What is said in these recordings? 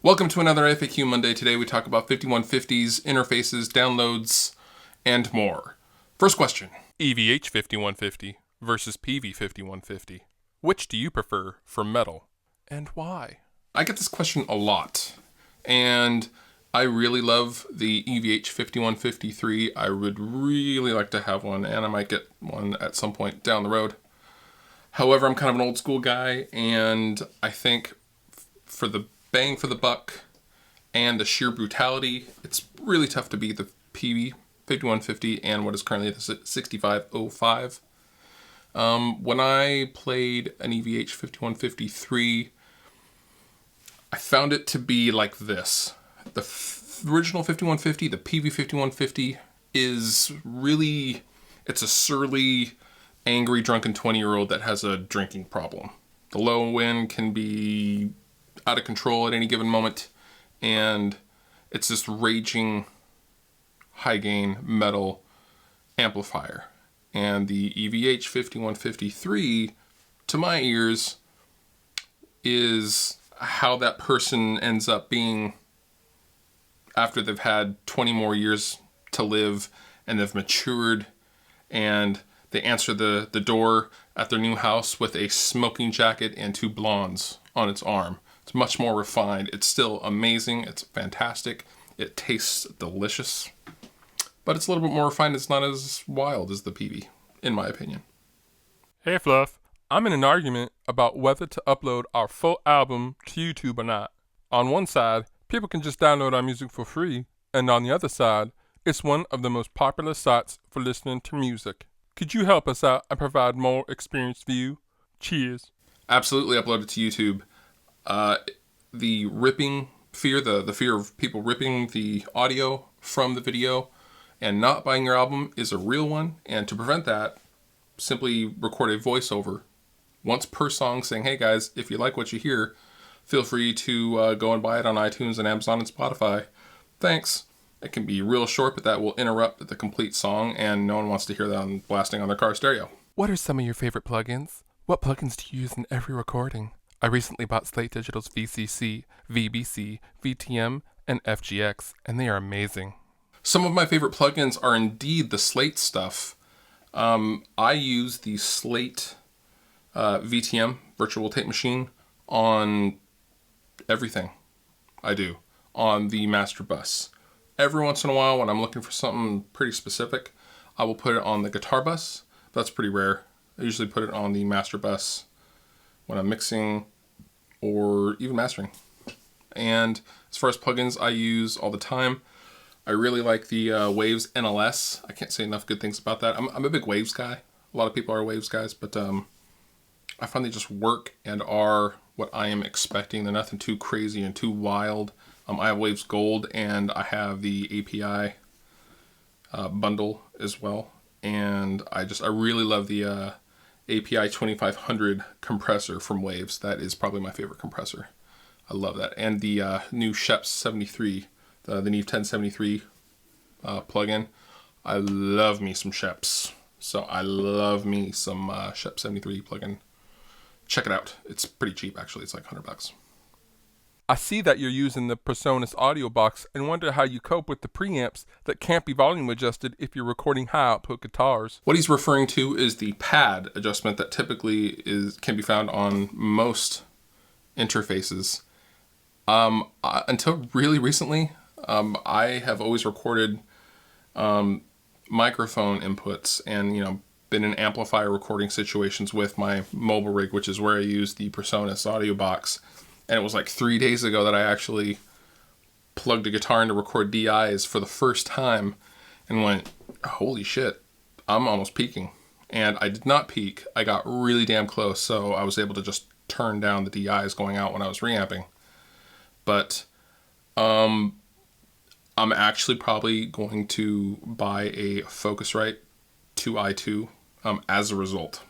Welcome to another FAQ Monday. Today we talk about 5150s, interfaces, downloads, and more. First question. EVH 5150 versus Peavey 5150. Which do you prefer for metal, and why? I get this question a lot, and I really love the EVH 5153. I would really like to have one, and I might get one at some point down the road. However, I'm kind of an old school guy, and I think for the bang for the buck and the sheer brutality, it's really tough to beat the Peavey 5150 and what is currently the 6505. When I played an EVH 5153, I found it to be like this. The original 5150, the Peavey 5150, is really, it's a surly, angry, drunken 20-year-old that has a drinking problem. The low end can be out of control at any given moment, and it's this raging high gain metal amplifier. And the EVH 5153, to my ears, is how that person ends up being after they've had 20 more years to live and they've matured, and they answer the door at their new house with a smoking jacket and two blondes on its arm. It's much more refined. It's still amazing. It's fantastic. It tastes delicious. But it's a little bit more refined. It's not as wild as the Peavey, in my opinion. Hey Fluff, I'm in an argument about whether to upload our full album to YouTube or not. On one side, people can just download our music for free, and on the other side, it's one of the most popular sites for listening to music. Could you help us out and provide more experienced view? Cheers. Absolutely upload it to YouTube. The ripping fear, the fear of people ripping the audio from the video and not buying your album is a real one. And to prevent that, simply record a voiceover once per song saying, hey guys, if you like what you hear, feel free to go and buy it on iTunes and Amazon and Spotify. Thanks. It can be real short, but that will interrupt the complete song, and no one wants to hear that on blasting on their car stereo. What are some of your favorite plugins? What plugins do you use in every recording? I recently bought Slate Digital's VCC, VBC, VTM, and FGX, and they are amazing. Some of my favorite plugins are indeed the Slate stuff. I use the Slate VTM, Virtual Tape Machine, on everything I do, on the master bus. Every once in a while, when I'm looking for something pretty specific, I will put it on the guitar bus. That's pretty rare. I usually put it on the master bus when I'm mixing or even mastering. And as far as plugins I use all the time, I really like the Waves NLS. I can't say enough good things about that. I'm a big Waves guy. A lot of people are Waves guys, but I find they just work and are what I am expecting. They're nothing too crazy and too wild. I have Waves Gold, and I have the API bundle as well. And I really love the API 2500 compressor from Waves. That is probably my favorite compressor. I love that. And the new Sheps 73, the Neve 1073 plugin. I love me some Sheps. So I love me some Sheps 73 plugin. Check it out. It's pretty cheap, actually. It's like $100. I see that you're using the Presonus Audiobox and wonder how you cope with the preamps that can't be volume adjusted if you're recording high output guitars. What he's referring to is the pad adjustment that typically can be found on most interfaces. Until really recently, I have always recorded microphone inputs and, been in amplifier recording situations with my mobile rig, which is where I use the Presonus Audiobox. And it was like 3 days ago that I actually plugged a guitar in to record DIs for the first time and went, holy shit, I'm almost peaking. And I did not peak. I got really damn close, so I was able to just turn down the DIs going out when I was reamping. But I'm actually probably going to buy a Focusrite 2i2 as a result.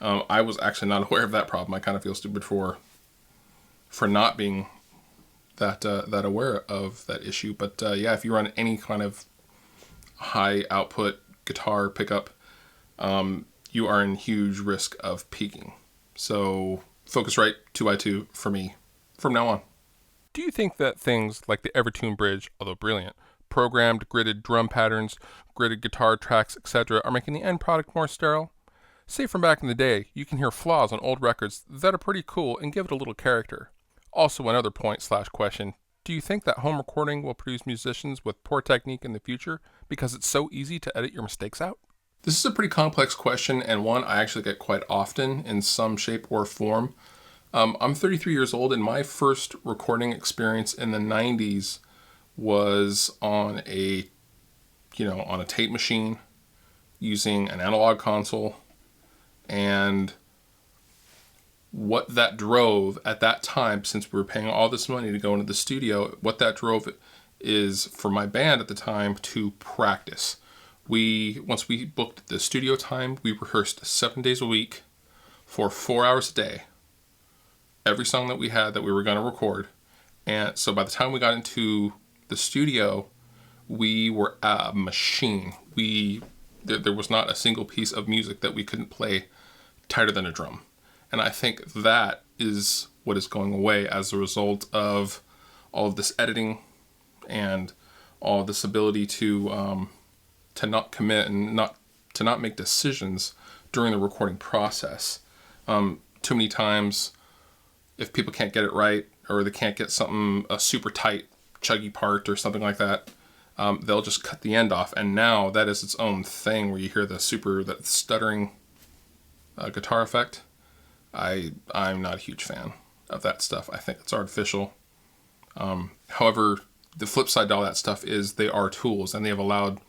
I was actually not aware of that problem. I kind of feel stupid for not being that aware of that issue. But yeah, if you run any kind of high output guitar pickup, you are in huge risk of peaking. So Focusrite 2i2 for me from now on. Do you think that things like the Evertune bridge, although brilliant, programmed gridded drum patterns, gridded guitar tracks, etc., are making the end product more sterile? Say from back in the day, you can hear flaws on old records that are pretty cool and give it a little character. Also, another point/question, do you think that home recording will produce musicians with poor technique in the future because it's so easy to edit your mistakes out? This is a pretty complex question, and one I actually get quite often in some shape or form. I'm 33 years old, and my first recording experience in the 90s was on a tape machine using an analog console. And what that drove at that time, since we were paying all this money to go into the studio, what that drove is for my band at the time to practice. Once we booked the studio time, we rehearsed 7 days a week for 4 hours a day. Every song that we had that we were going to record. And so by the time we got into the studio, we were a machine. There was not a single piece of music that we couldn't play tighter than a drum. And I think that is what is going away as a result of all of this editing and all of this ability to not commit and to not make decisions during the recording process. Too many times, if people can't get it right, or they can't get a super tight, chuggy part or something like that, they'll just cut the end off. And now that is its own thing where you hear that stuttering guitar effect. I'm not a huge fan of that stuff. I think it's artificial. However, the flip side to all that stuff is they are tools, and they have allowed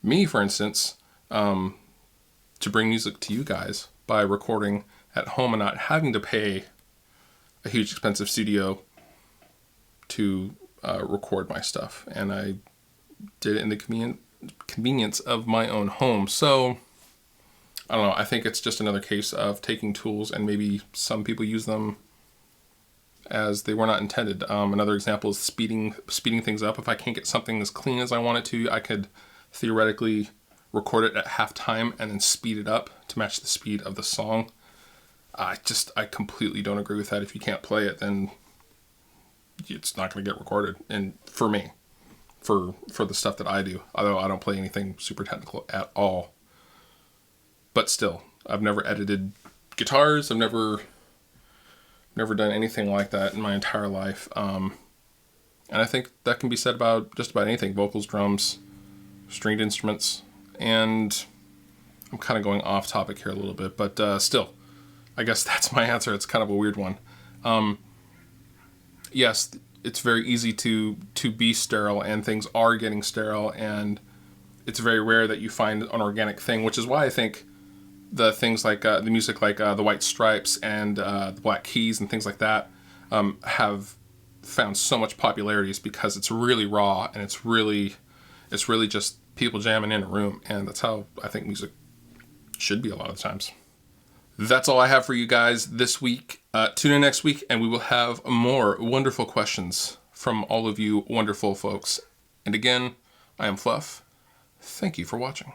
me, for instance, to bring music to you guys by recording at home and not having to pay a huge expensive studio to record my stuff. And I did it in the convenience of my own home. So I don't know. I think it's just another case of taking tools, and maybe some people use them as they were not intended. Another example is speeding things up. If I can't get something as clean as I want it to, I could theoretically record it at halftime and then speed it up to match the speed of the song. I completely don't agree with that. If you can't play it, then it's not going to get recorded. And for me, for the stuff that I do, although I don't play anything super technical at all, but still, I've never edited guitars. I've never done anything like that in my entire life. And I think that can be said about just about anything: vocals, drums, stringed instruments. And I'm kind of going off topic here a little bit, but still, I guess that's my answer. It's kind of a weird one. Yes, it's very easy to be sterile, and things are getting sterile, and it's very rare that you find an organic thing, which is why I think the things like the music like the White Stripes and the Black Keys and things like that have found so much popularity, is because it's really raw, and it's really just people jamming in a room, and that's how I think music should be a lot of the times. That's all I have for you guys this week. Tune in next week, and we will have more wonderful questions from all of you wonderful folks. And again, I am Fluff. Thank you for watching.